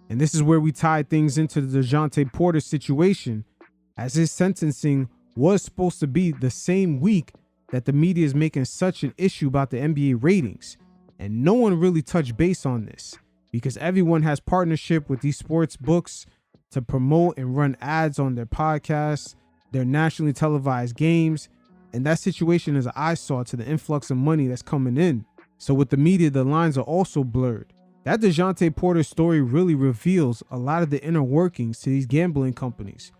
And this is where we tie things into the Jontay Porter situation, as his sentencing was supposed to be the same week that the media is making such an issue about the NBA ratings. And no one really touched base on this because everyone has partnership with these sports books to promote and run ads on their podcasts, their nationally televised games. And that situation is an eyesore to the influx of money that's coming in. So with the media, the lines are also blurred. That DeJounte Porter story really reveals a lot of the inner workings to these gambling companies.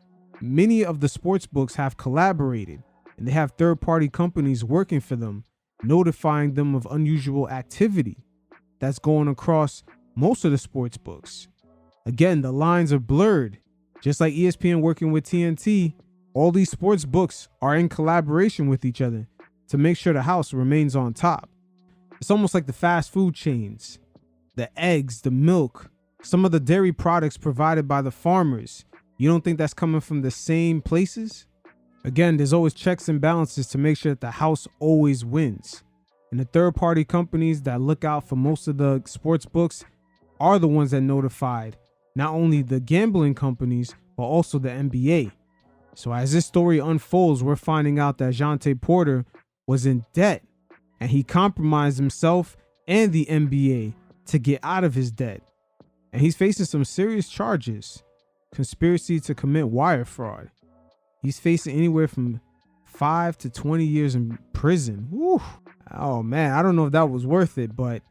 Many of the sports books have collaborated, and they have third-party companies working for them, notifying them of unusual activity that's going across most of the sports books. Again, the lines are blurred. Just like ESPN working with TNT, all these sports books are in collaboration with each other to make sure the house remains on top. It's almost like the fast food chains. The eggs, the milk, some of the dairy products provided by the farmers. You don't think that's coming from the same places? Again, there's always checks and balances to make sure that the house always wins. And the third-party companies that look out for most of the sports books are the ones that notified not only the gambling companies, but also the NBA. So as this story unfolds, we're finding out that Jontay Porter was in debt and he compromised himself and the NBA to get out of his debt. And he's facing some serious charges. Conspiracy to commit wire fraud. He's facing anywhere from 5 to 20 years in prison. Woo. Oh man, I don't know if that was worth it, but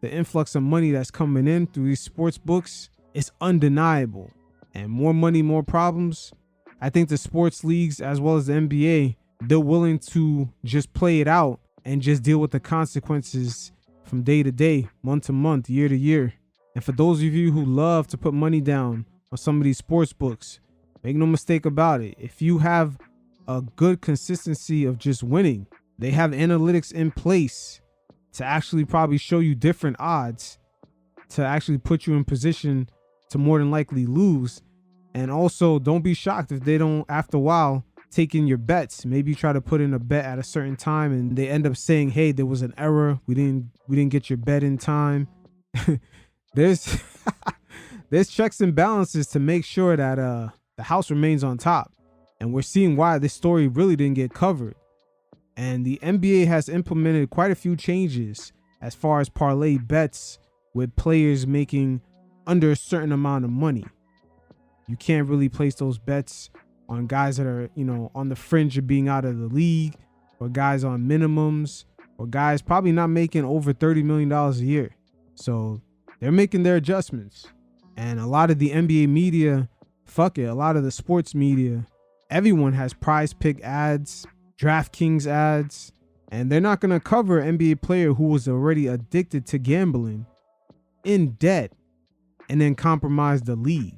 the influx of money that's coming in through these sports books is undeniable. And more money, more problems. I think the sports leagues as well as the NBA, they're willing to just play it out and just deal with the consequences from day to day, month to month, year to year. And for those of you who love to put money down on some of these sports books, make no mistake about it. If you have a good consistency of just winning, they have analytics in place to actually probably show you different odds to actually put you in position to more than likely lose. And also don't be shocked if they don't, after a while, take in your bets. Maybe you try to put in a bet at a certain time and they end up saying, hey, there was an error. We didn't get your bet in time. There's there's checks and balances to make sure that the house remains on top. And we're seeing why this story really didn't get covered. And the NBA has implemented quite a few changes as far as parlay bets with players making under a certain amount of money. You can't really place those bets on guys that are, on the fringe of being out of the league, or guys on minimums, or guys probably not making over $30 million a year. So they're making their adjustments. And a lot of the NBA media, a lot of the sports media, everyone has Prize Pick ads, DraftKings ads, and they're not going to cover an NBA player who was already addicted to gambling, in debt, and then compromise the league.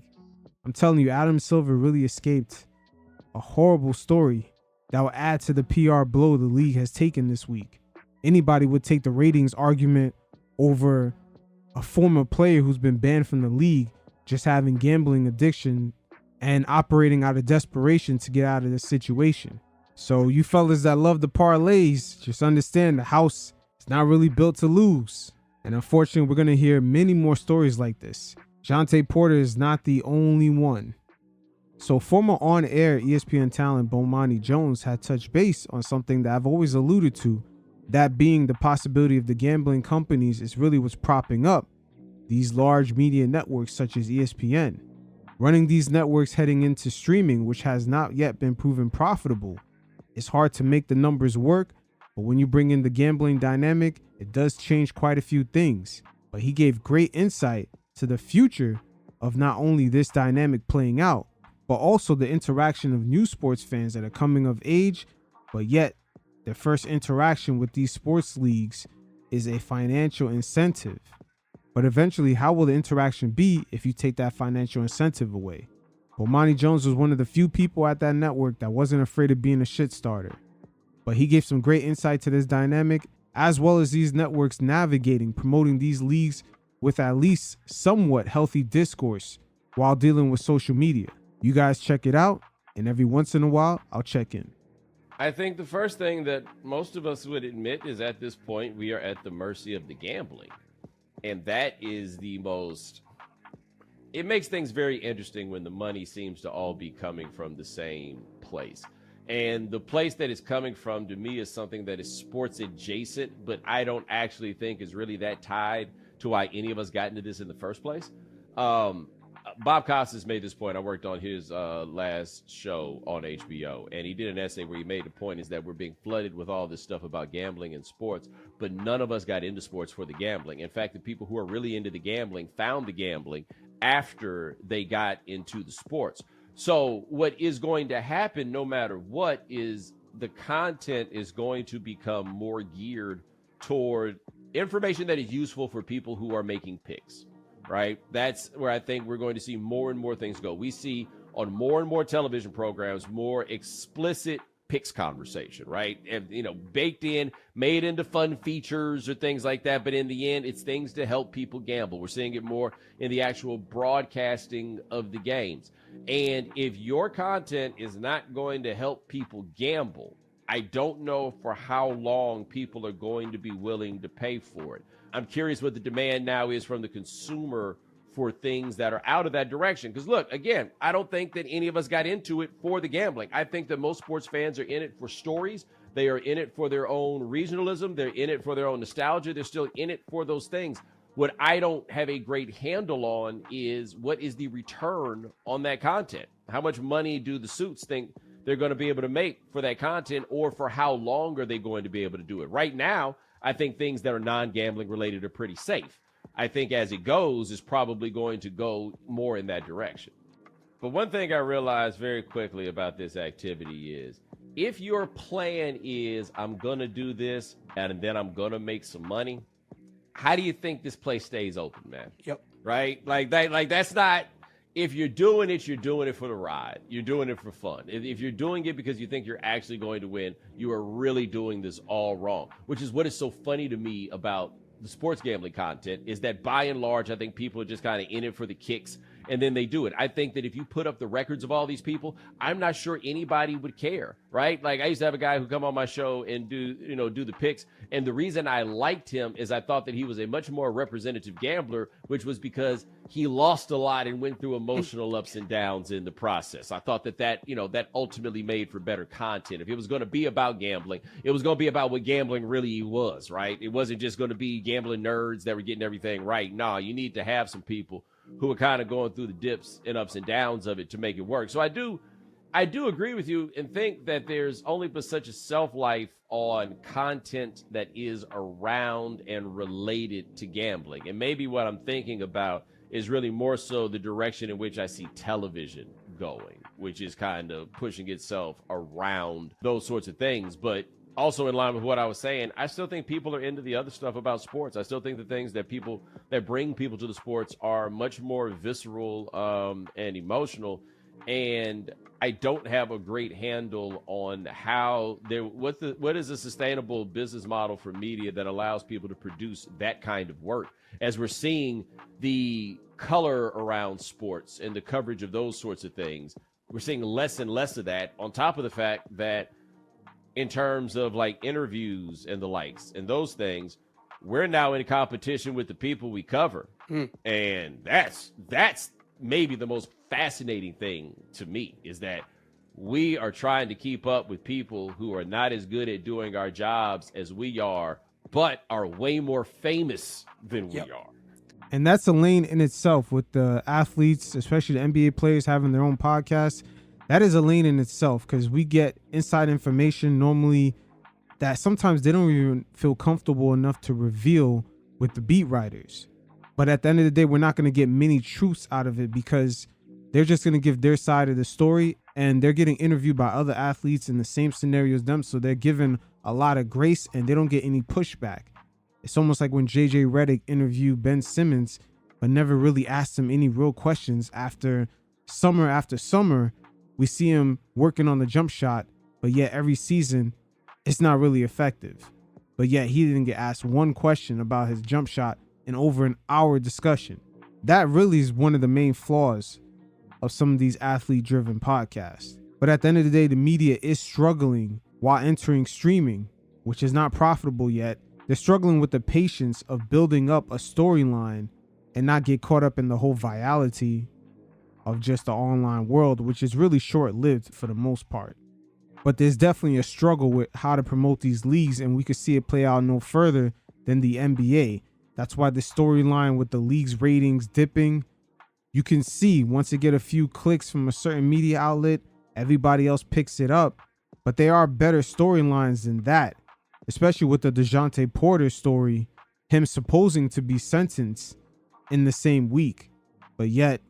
I'm telling you, Adam Silver really escaped a horrible story that will add to the PR blow the league has taken this week. Anybody would take the ratings argument over a former player who's been banned from the league just having gambling addiction and operating out of desperation to get out of this situation. So you fellas that love the parlays, just understand the house is not really built to lose. And unfortunately, we're going to hear many more stories like this. Jontay Porter is not the only one. So former on-air ESPN talent Bomani Jones had touched base on something that I've always alluded to, that being the possibility of the gambling companies is really what's propping up these large media networks such as ESPN. Running these networks heading into streaming, which has not yet been proven profitable. It's hard to make the numbers work, but when you bring in the gambling dynamic, it does change quite a few things. But he gave great insight to the future of not only this dynamic playing out, but also the interaction of new sports fans that are coming of age, but yet their first interaction with these sports leagues is a financial incentive. But eventually, how will the interaction be if you take that financial incentive away? Bomani Jones was one of the few people at that network that wasn't afraid of being a shit starter. But he gave some great insight to this dynamic, as well as these networks navigating, promoting these leagues with at least somewhat healthy discourse while dealing with social media. You guys check it out, and every once in a while, I'll check in. I think the first thing that most of us would admit is at this point, we are at the mercy of the gambling. And that is the most it makes things very interesting when the money seems to all be coming from the same place. And the place that it's coming from to me is something that is sports adjacent, but I don't actually think is really that tied to why any of us got into this in the first place. Bob Costas made this point. I worked on his last show on HBO, and he did an essay where he made the point is that we're being flooded with all this stuff about gambling and sports, but none of us got into sports for the gambling. In fact, the people who are really into the gambling found the gambling after they got into the sports. So what is going to happen no matter what is the content is going to become more geared toward information that is useful for people who are making picks, right? That's where I think we're going to see more and more things go. We see on more and more television programs, more explicit picks conversation, right? And, baked in, made into fun features or things like that. But in the end, it's things to help people gamble. We're seeing it more in the actual broadcasting of the games. And if your content is not going to help people gamble, I don't know for how long people are going to be willing to pay for it. I'm curious what the demand now is from the consumer for things that are out of that direction. Because look, again, I don't think that any of us got into it for the gambling. I think that most sports fans are in it for stories. They are in it for their own regionalism. They're in it for their own nostalgia. They're still in it for those things. What I don't have a great handle on is what is the return on that content? How much money do the suits think they're going to be able to make for that content, or for how long are they going to be able to do it? Right now, I think things that are non-gambling related are pretty safe. I think as it goes, it's probably going to go more in that direction. But one thing I realized very quickly about this activity is if your plan is I'm going to do this and then I'm going to make some money, how do you think this place stays open, man? Yep. Right? That's not, if you're doing it for the ride. You're doing it for fun. If you're doing it because you think you're actually going to win, you are really doing this all wrong, which is what is so funny to me about the sports gambling content is that by and large, I think people are just kind of in it for the kicks and then they do it. I think that if you put up the records of all these people, I'm not sure anybody would care, right? Like I used to have a guy who come on my show and do the picks. And the reason I liked him is I thought that he was a much more representative gambler, which was because he lost a lot and went through emotional ups and downs in the process. I thought that ultimately made for better content. If it was going to be about gambling, it was going to be about what gambling really was, right? It wasn't just going to be gambling nerds that were getting everything right. No, you need to have some people who are kind of going through the dips and ups and downs of it to make it work. So I do agree with you and think that there's only but such a self-life on content that is around and related to gambling. And maybe what I'm thinking about is really more so the direction in which I see television going, which is kind of pushing itself around those sorts of things. But also in line with what I was saying, I still think people are into the other stuff about sports. I still think the things that bring people to the sports are much more visceral and emotional. And I don't have a great handle on what is a sustainable business model for media that allows people to produce that kind of work. As we're seeing the color around sports and the coverage of those sorts of things, we're seeing less and less of that, on top of the fact that in terms of like interviews and the likes and those things, we're now in competition with the people we cover. And that's maybe the most fascinating thing to me, is that we are trying to keep up with people who are not as good at doing our jobs as we are, but are way more famous than we are. And that's a lane in itself with the athletes, especially the NBA players having their own podcasts. That is a lane in itself, because we get inside information normally that sometimes they don't even feel comfortable enough to reveal with the beat writers. But at the end of the day, we're not going to get many truths out of it, because they're just going to give their side of the story, and they're getting interviewed by other athletes in the same scenario as them. So they're given a lot of grace and they don't get any pushback. It's almost like when JJ Redick interviewed Ben Simmons, but never really asked him any real questions. After summer, we see him working on the jump shot, but yet every season it's not really effective. But yet he didn't get asked one question about his jump shot in over an hour discussion. That really is one of the main flaws of some of these athlete-driven podcasts. But at the end of the day, the media is struggling while entering streaming, which is not profitable yet. They're struggling with the patience of building up a storyline and not get caught up in the whole virality of just the online world, which is really short-lived for the most part. But there's definitely a struggle with how to promote these leagues, and we could see it play out no further than the NBA. That's why the storyline with the league's ratings dipping, you can see once it get a few clicks from a certain media outlet, everybody else picks it up. But there are better storylines than that, especially with the Jontay Porter story, him supposing to be sentenced in the same week. But yet,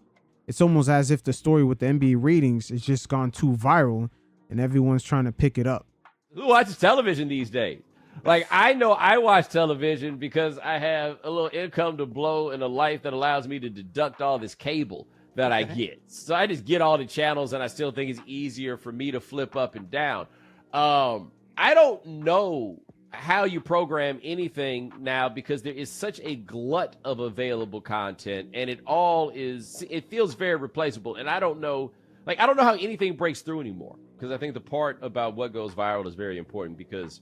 it's almost as if the story with the NBA ratings has just gone too viral and everyone's trying to pick it up. Who watches television these days? Like, I know I watch television because I have a little income to blow and a life that allows me to deduct all this cable that I get. So I just get all the channels, and I still think it's easier for me to flip up and down. I don't know how you program anything now because there is such a glut of available content, and it feels very replaceable. And I don't know how anything breaks through anymore, because I think the part about what goes viral is very important, because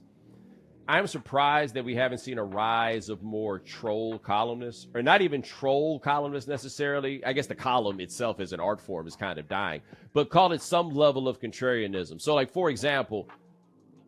I'm surprised that we haven't seen a rise of more troll columnists, or not even troll columnists necessarily. I guess the column itself as an art form is kind of dying, but call it some level of contrarianism. So, like, for example,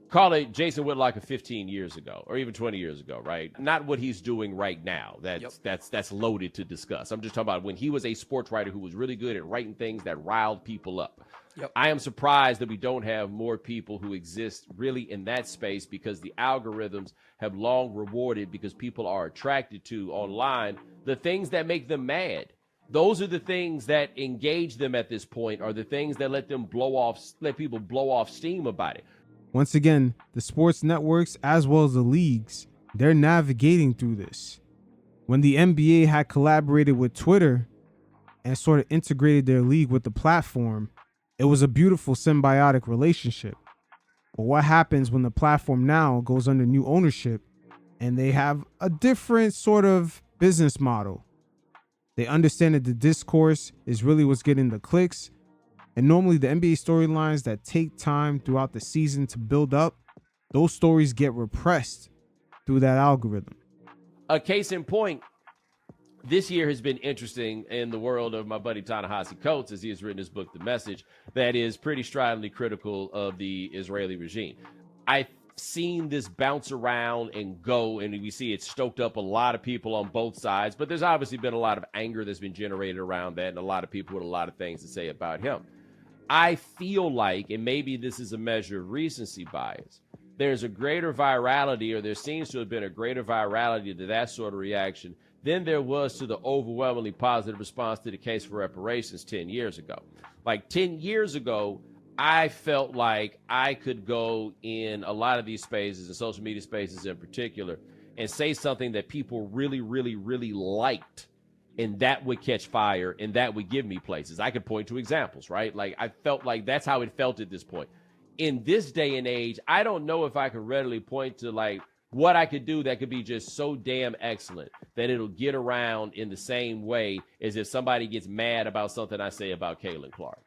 call it Jason Whitlock of 15 years ago or even 20 years ago, right? Not what he's doing right now. That's loaded to discuss. I'm just talking about when he was a sports writer who was really good at writing things that riled people up. Yep. I am surprised that we don't have more people who exist really in that space, because the algorithms have long rewarded, because people are attracted to online the things that make them mad. Those are the things that engage them at this point, are the things that let people blow off steam about it. Once again, the sports networks as well as the leagues, they're navigating through this. When the NBA had collaborated with Twitter and sort of integrated their league with the platform, it was a beautiful symbiotic relationship. But what happens when the platform now goes under new ownership and they have a different sort of business model? They understand that the discourse is really what's getting the clicks. And normally the NBA storylines that take time throughout the season to build up, those stories get repressed through that algorithm. A case in point, this year has been interesting in the world of my buddy Ta-Nehisi Coates, as he has written his book, The Message, that is pretty stridently critical of the Israeli regime. I've seen this bounce around and go, and we see it stoked up a lot of people on both sides, but there's obviously been a lot of anger that's been generated around that, and a lot of people with a lot of things to say about him. I feel like, and maybe this is a measure of recency bias, there's a greater virality, or there seems to have been a greater virality to that sort of reaction than there was to the overwhelmingly positive response to the case for reparations 10 years ago. Like 10 years ago, I felt like I could go in a lot of these spaces, and social media spaces in particular, and say something that people really, really, really liked, and that would catch fire, and that would give me places. I could point to examples, right? Like, I felt like that's how it felt at this point. In this day and age, I don't know if I could readily point to, like, what I could do that could be just so damn excellent that it'll get around in the same way as if somebody gets mad about something I say about Caitlin Clark.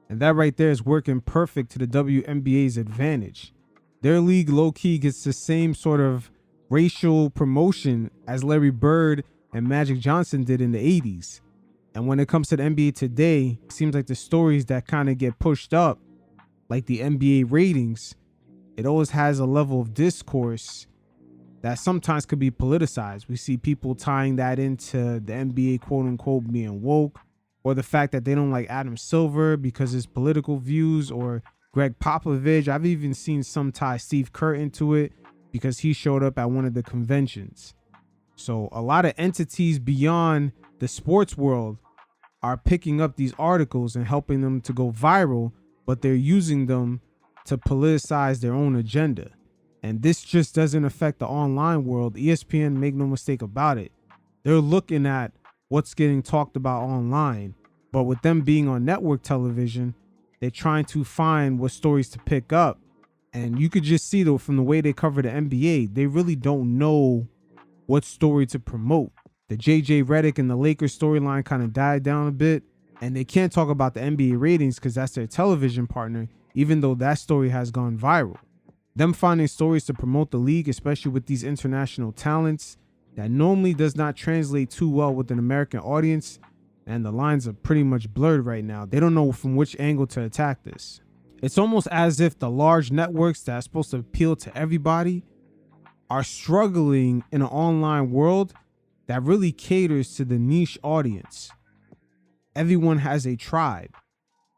And that right there is working perfect to the WNBA's advantage. Their league low-key gets the same sort of racial promotion as Larry Bird and Magic Johnson did in the 80s. And when it comes to the NBA today, it seems like the stories that kind of get pushed up, like the NBA ratings, it always has a level of discourse that sometimes could be politicized. We see people tying that into the NBA quote unquote being woke, or the fact that they don't like Adam Silver because his political views, or Greg Popovich. I've even seen some tie Steve Kerr into it because he showed up at one of the conventions. So a lot of entities beyond the sports world are picking up these articles and helping them to go viral, but they're using them to politicize their own agenda. And this just doesn't affect the online world. ESPN, make no mistake about it, they're looking at what's getting talked about online. But with them being on network television, they're trying to find what stories to pick up. And you could just see, though, from the way they cover the NBA, they really don't know what story to promote. The JJ Redick and the Lakers storyline kind of died down a bit, and they can't talk about the NBA ratings because that's their television partner, even though that story has gone viral. Them finding stories to promote the league, especially with these international talents, that normally does not translate too well with an American audience, and the lines are pretty much blurred right now. They don't know from which angle to attack this. It's almost as if the large networks that are supposed to appeal to everybody are struggling in an online world that really caters to the niche audience. Everyone has a tribe,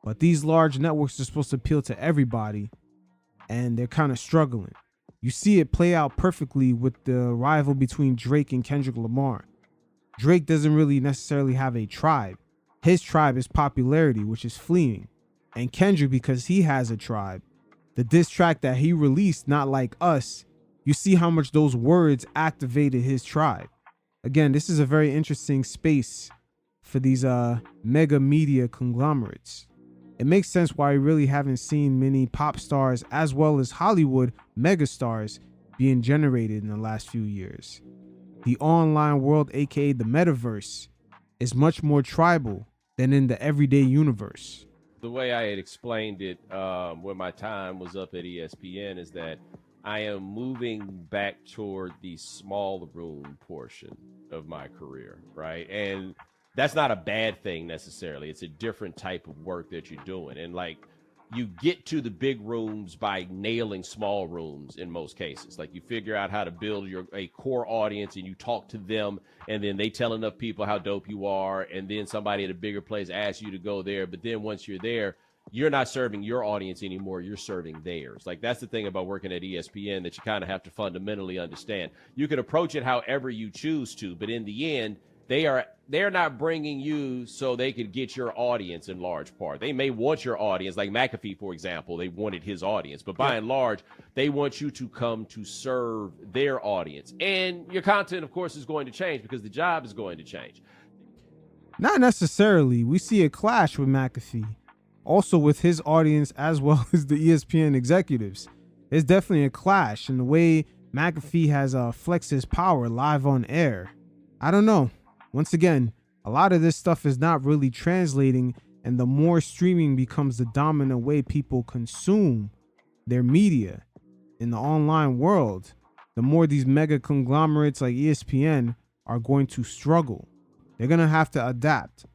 but these large networks are supposed to appeal to everybody, and they're kind of struggling. You see it play out perfectly with the rival between Drake and Kendrick Lamar. Drake doesn't really necessarily have a tribe. His tribe is popularity, which is fleeing. And Kendrick, because he has a tribe, the diss track that he released, Not Like Us, you see how much those words activated his tribe. Again, this is a very interesting space for these mega media conglomerates. It makes sense why we really haven't seen many pop stars as well as Hollywood megastars being generated in the last few years. The online world, aka the metaverse, is much more tribal than in the everyday universe. The way I had explained it when my time was up at ESPN is that I am moving back toward the small room portion of my career, right? And that's not a bad thing necessarily. It's a different type of work that you're doing. And like, you get to the big rooms by nailing small rooms in most cases. Like, you figure out how to build a core audience, and you talk to them, and then they tell enough people how dope you are, and then somebody at a bigger place asks you to go there. But then once you're there, you're not serving your audience anymore. You're serving theirs. Like, that's the thing about working at ESPN that you kind of have to fundamentally understand. You can approach it however you choose to, but in the end, they're not bringing you so they could get your audience in large part. They may want your audience, like McAfee, for example. They wanted his audience, but by and large, they want you to come to serve their audience. And your content, of course, is going to change because the job is going to change. Not necessarily. We see a clash with McAfee, also with his audience as well as the ESPN executives. There's definitely a clash in the way McAfee has flexed his power live on air. I don't know. Once again, a lot of this stuff is not really translating, and the more streaming becomes the dominant way people consume their media in the online world, the more these mega conglomerates like ESPN are going to struggle. They're going to have to adapt,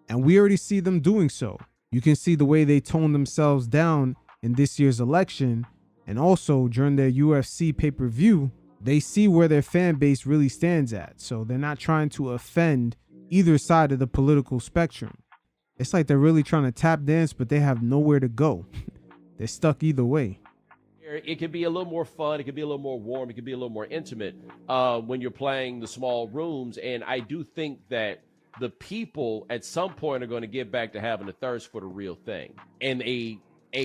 and we already see them doing so. You can see the way they toned themselves down in this year's election, and also during their UFC pay-per-view. They see where their fan base really stands at, so they're not trying to offend either side of the political spectrum. It's like they're really trying to tap dance, but they have nowhere to go. They're stuck either way. It could be a little more fun. It could be a little more warm. It could be a little more intimate when you're playing the small rooms. And I do think that the people at some point are going to get back to having a thirst for the real thing and a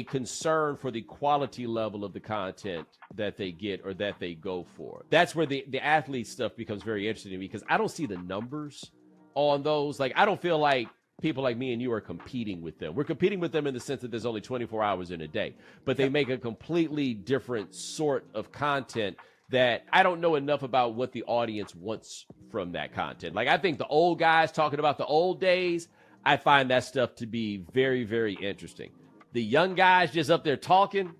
concern for the quality level of the content that they get or that they go for. That's where the athlete stuff becomes very interesting because I don't see the numbers on those. Like, I don't feel like people like me and you are competing with them. We're competing with them in the sense that there's only 24 hours in a day, but they make a completely different sort of content that I don't know enough about what the audience wants from that content. Like, I think the old guys talking about the old days, I find that stuff to be very, very interesting. The young guys just up there talking,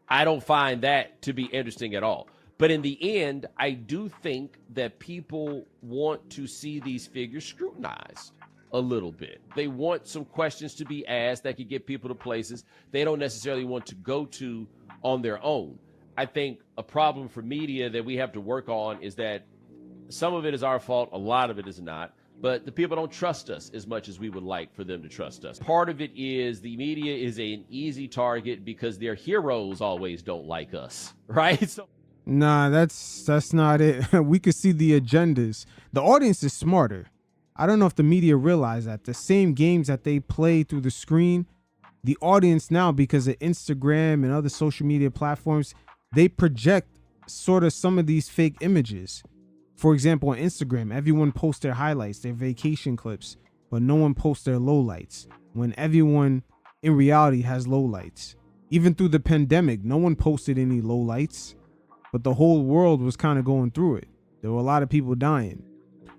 I don't find that to be interesting at all. But in the end, I do think that people want to see these figures scrutinized a little bit. They want some questions to be asked that could get people to places they don't necessarily want to go to on their own. I think a problem for media that we have to work on is that some of it is our fault, a lot of it is not. But the people don't trust us as much as we would like for them to trust us. Part of it is the media is an easy target because their heroes always don't like us, right? So, nah, that's not it. We could see the agendas. The audience is smarter. I don't know if the media realize that. The same games that they play through the screen, the audience now, because of Instagram and other social media platforms, they project sort of some of these fake images. For example, on Instagram, everyone posts their highlights, their vacation clips, but no one posts their lowlights, when everyone in reality has lowlights. Even through the pandemic, no one posted any lowlights, but the whole world was kind of going through it. There were a lot of people dying.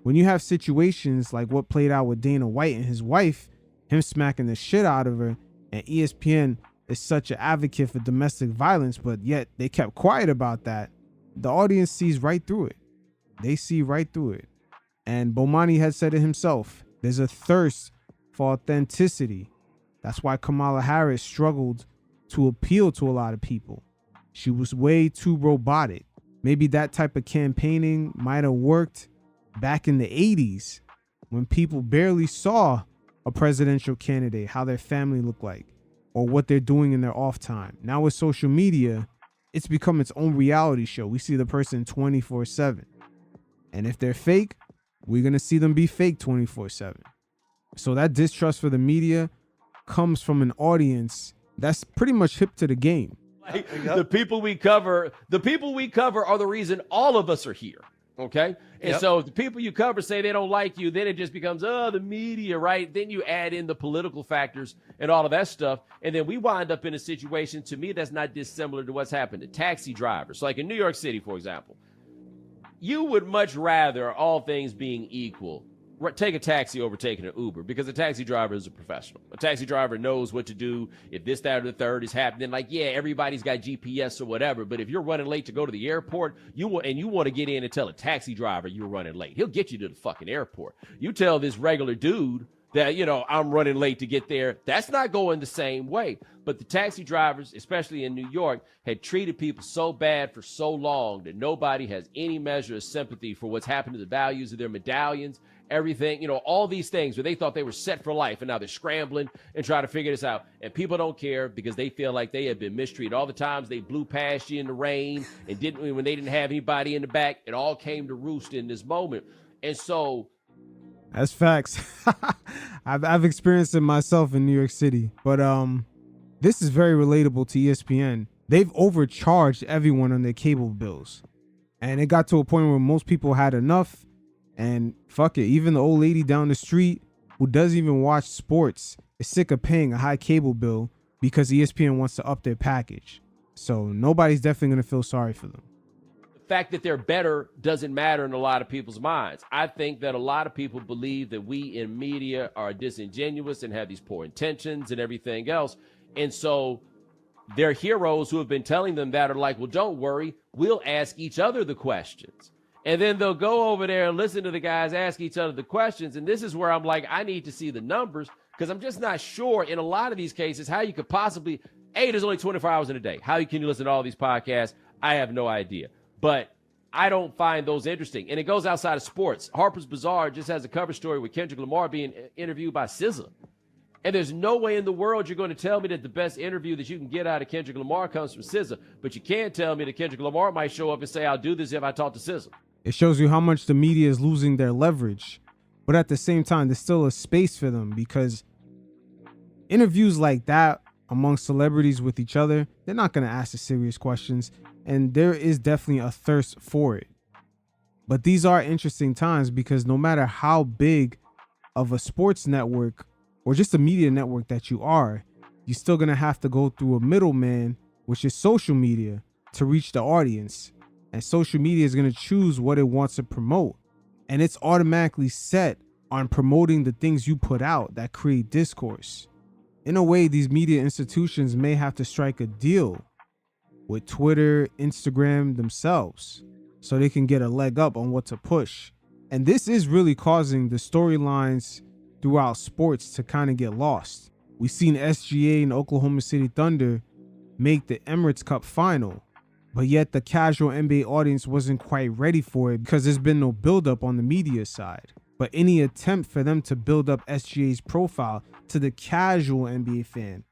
When you have situations like what played out with Dana White and his wife, him smacking the shit out of her, and ESPN is such an advocate for domestic violence, but yet they kept quiet about that, the audience sees right through it. They see right through it. And Bomani had said it himself. There's a thirst for authenticity. That's why Kamala Harris struggled to appeal to a lot of people. She was way too robotic. Maybe that type of campaigning might have worked back in the 80s when people barely saw a presidential candidate, how their family looked like, or what they're doing in their off time. Now with social media, it's become its own reality show. We see the person 24/7. And if they're fake, we're going to see them be fake 24/7. So that distrust for the media comes from an audience that's pretty much hip to the game. Like, the people we cover are the reason all of us are here. Okay. And so if the people you cover say they don't like you, then it just becomes, the media, right? Then you add in the political factors and all of that stuff. And then we wind up in a situation, to me, that's not dissimilar to what's happened to taxi drivers. So like in New York City, for example, you would much rather, all things being equal, take a taxi over taking an Uber, because a taxi driver is a professional. A taxi driver knows what to do if this, that, or the third is happening. Like, yeah, everybody's got GPS or whatever, but if you're running late to go to the airport, you want to get in and tell a taxi driver you're running late, he'll get you to the fucking airport. You tell this regular dude that, I'm running late to get there, that's not going the same way. But the taxi drivers, especially in New York, had treated people so bad for so long that nobody has any measure of sympathy for what's happened to the values of their medallions, everything, all these things where they thought they were set for life, and now they're scrambling and trying to figure this out. And people don't care because they feel like they have been mistreated. All the times they blew past you in the rain and when they didn't have anybody in the back, it all came to roost in this moment. And so that's facts. I've experienced it myself in New York City, but this is very relatable to ESPN. They've overcharged everyone on their cable bills, and it got to a point where most people had enough. And fuck it, even the old lady down the street who doesn't even watch sports is sick of paying a high cable bill because ESPN wants to up their package. So nobody's definitely going to feel sorry for them. The fact that they're better doesn't matter in a lot of people's minds. I think that a lot of people believe that we in media are disingenuous and have these poor intentions and everything else. And so their heroes who have been telling them that are like, well, don't worry, we'll ask each other the questions. And then they'll go over there and listen to the guys ask each other the questions. And this is where I'm like, I need to see the numbers, because I'm just not sure in a lot of these cases how you could possibly, there's only 24 hours in a day. How can you listen to all these podcasts? I have no idea. But I don't find those interesting. And it goes outside of sports. Harper's Bazaar just has a cover story with Kendrick Lamar being interviewed by SZA. And there's no way in the world you're going to tell me that the best interview that you can get out of Kendrick Lamar comes from SZA. But you can tell me that Kendrick Lamar might show up and say, I'll do this if I talk to SZA. It shows you how much the media is losing their leverage. But at the same time, there's still a space for them, because interviews like that among celebrities with each other, they're not going to ask the serious questions. And there is definitely a thirst for it. But these are interesting times, because no matter how big of a sports network or just a media network that you are, you're still going to have to go through a middleman, which is social media, to reach the audience. And social media is going to choose what it wants to promote. And it's automatically set on promoting the things you put out that create discourse. In a way, these media institutions may have to strike a deal with Twitter, Instagram themselves, so they can get a leg up on what to push. And this is really causing the storylines throughout sports to kind of get lost. We've seen SGA and Oklahoma City Thunder make the Emirates Cup final, but yet the casual NBA audience wasn't quite ready for it because there's been no buildup on the media side. But any attempt for them to build up SGA's profile to the casual NBA fan,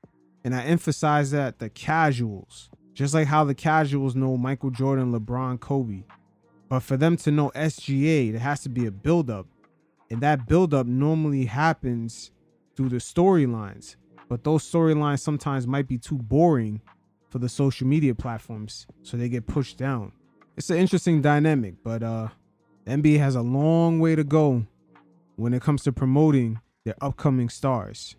and I emphasize that, the casuals, just like how the casuals know Michael Jordan, LeBron, Kobe. But for them to know SGA, there has to be a buildup. And that buildup normally happens through the storylines. But those storylines sometimes might be too boring for the social media platforms, so they get pushed down. It's an interesting dynamic, but the NBA has a long way to go when it comes to promoting their upcoming stars.